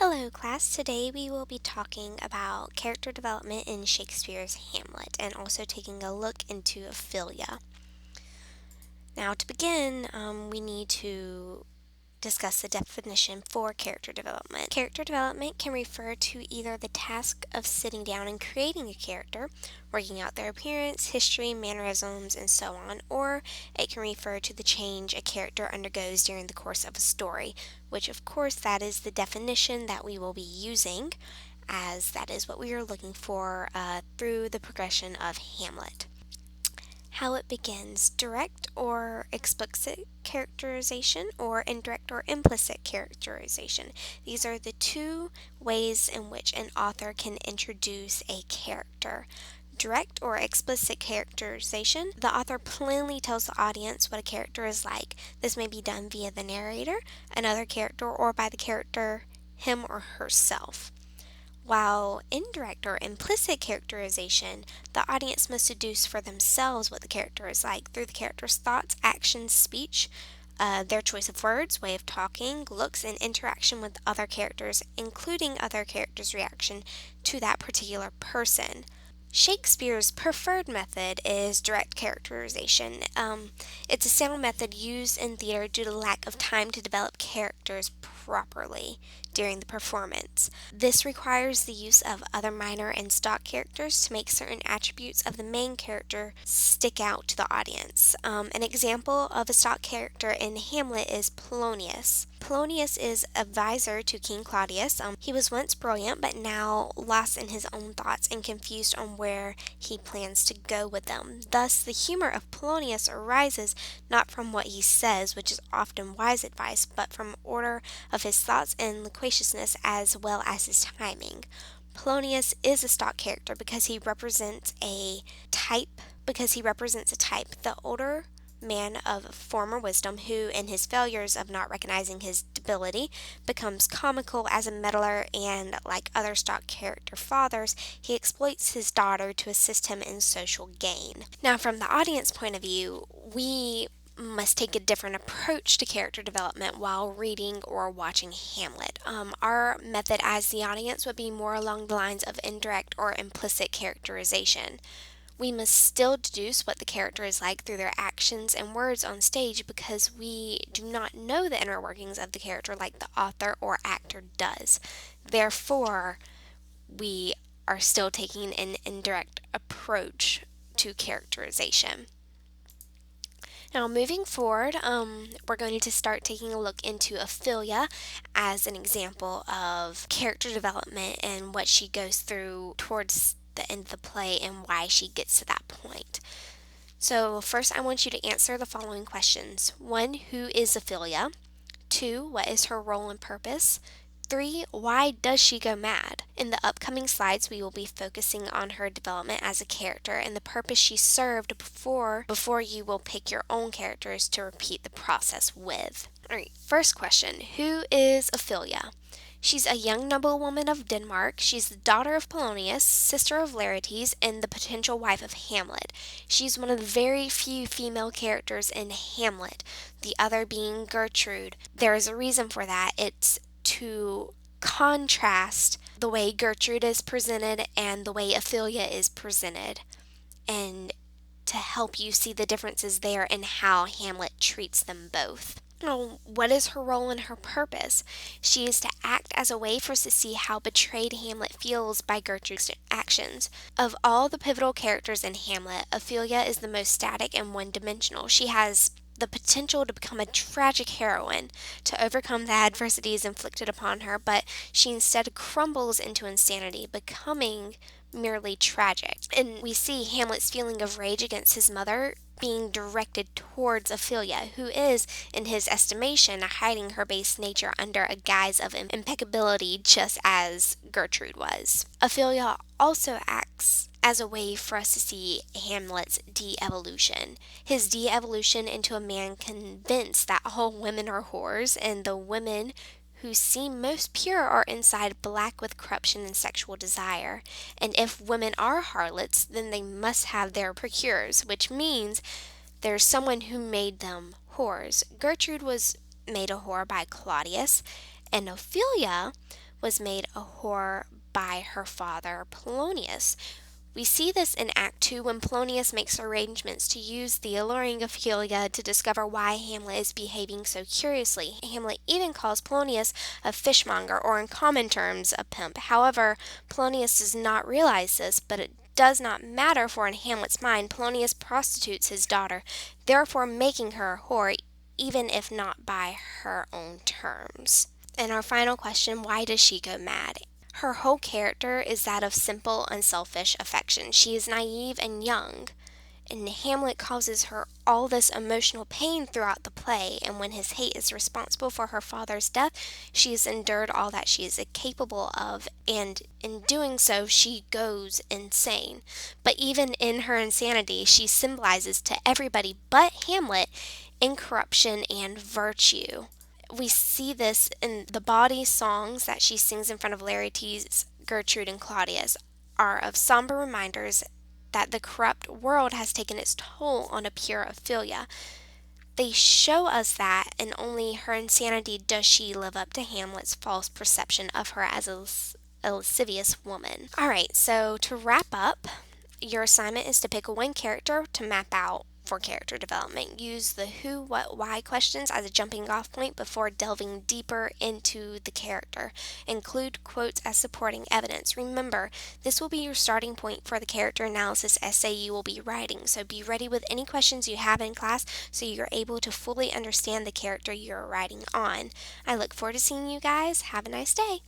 Hello, class. Today we will be talking about character development in Shakespeare's Hamlet and also taking a look into Ophelia. Now, to begin, we need to discuss the definition for character development. Character development can refer to either the task of sitting down and creating a character, working out their appearance, history, mannerisms, and so on, or it can refer to the change a character undergoes during the course of a story, which, of course, that is the definition that we will be using, as that is what we are looking for through the progression of Hamlet. How it begins: direct or explicit characterization, or indirect or implicit characterization. These are the two ways in which an author can introduce a character. Direct or explicit characterization: the author plainly tells the audience what a character is like. This may be done via the narrator, another character, or by the character him or herself. While indirect or implicit characterization, the audience must deduce for themselves what the character is like through the character's thoughts, actions, speech, their choice of words, way of talking, looks, and interaction with other characters, including other characters' reaction to that particular person. Shakespeare's preferred method is direct characterization. It's a sound method used in theater due to lack of time to develop characters properly during the performance. This requires the use of other minor and stock characters to make certain attributes of the main character stick out to the audience. An example of a stock character in Hamlet is Polonius. Polonius is advisor to King Claudius. He was once brilliant, but now lost in his own thoughts and confused on where he plans to go with them. Thus, the humor of Polonius arises not from what he says, which is often wise advice, but from order of his thoughts and loquaciousness as well as his timing. Polonius is a stock character because he represents a type. The older man of former wisdom who, in his failures of not recognizing his debility, becomes comical as a meddler, and, like other stock character fathers, he exploits his daughter to assist him in social gain. Now, from the audience point of view, we must take a different approach to character development while reading or watching Hamlet. Our method as the audience would be more along the lines of indirect or implicit characterization. We must still deduce what the character is like through their actions and words on stage because we do not know the inner workings of the character like the author or actor does. Therefore, we are still taking an indirect approach to characterization. Now, moving forward, we're going to start taking a look into Ophelia as an example of character development and what she goes through towards the end of the play and why she gets to that point. So, first, I want you to answer the following questions: 1. Who is Ophelia? 2. What is her role and purpose? 3. Why does she go mad? In the upcoming slides, we will be focusing on her development as a character and the purpose she served before you will pick your own characters to repeat the process with. Alright, first question: who is Ophelia? She's a young noblewoman of Denmark. She's the daughter of Polonius, sister of Laertes, and the potential wife of Hamlet. She's one of the very few female characters in Hamlet, the other being Gertrude. There is a reason for that. It's to contrast the way Gertrude is presented and the way Ophelia is presented, and to help you see the differences there and how Hamlet treats them both. Now, what is her role and her purpose? She is to act as a way for us to see how betrayed Hamlet feels by Gertrude's actions. Of all the pivotal characters in Hamlet, Ophelia is the most static and one-dimensional. She has the potential to become a tragic heroine, to overcome the adversities inflicted upon her, but she instead crumbles into insanity, becoming merely tragic. And we see Hamlet's feeling of rage against his mother being directed towards Ophelia, who is, in his estimation, hiding her base nature under a guise of impeccability, just as Gertrude was. Ophelia also acts as a way for us to see Hamlet's de-evolution. His de-evolution into a man convinced that all women are whores, and the women who seem most pure are inside black with corruption and sexual desire. And if women are harlots, then they must have their procurers, which means there's someone who made them whores. Gertrude was made a whore by Claudius, and Ophelia was made a whore by her father, Polonius. We see this in Act 2 when Polonius makes arrangements to use the alluring Ophelia to discover why Hamlet is behaving so curiously. Hamlet even calls Polonius a fishmonger, or in common terms, a pimp. However, Polonius does not realize this, but it does not matter, for in Hamlet's mind, Polonius prostitutes his daughter, therefore making her a whore, even if not by her own terms. And our final question, why does she go mad? Her whole character is that of simple, unselfish affection. She is naive and young, and Hamlet causes her all this emotional pain throughout the play, and when his hate is responsible for her father's death, she has endured all that she is capable of, and in doing so, she goes insane. But even in her insanity, she symbolizes to everybody but Hamlet incorruption and virtue. We see this in the bawdy songs that she sings in front of Laertes, Gertrude, and Claudius are of somber reminders that the corrupt world has taken its toll on a pure Ophelia. They show us that in only her insanity does she live up to Hamlet's false perception of her as a lascivious woman. Alright, so to wrap up, your assignment is to pick one character to map out for character development. Use the who, what, why questions as a jumping off point before delving deeper into the character. Include quotes as supporting evidence. Remember, this will be your starting point for the character analysis essay you will be writing, so be ready with any questions you have in class so you're able to fully understand the character you're writing on. I look forward to seeing you guys. Have a nice day.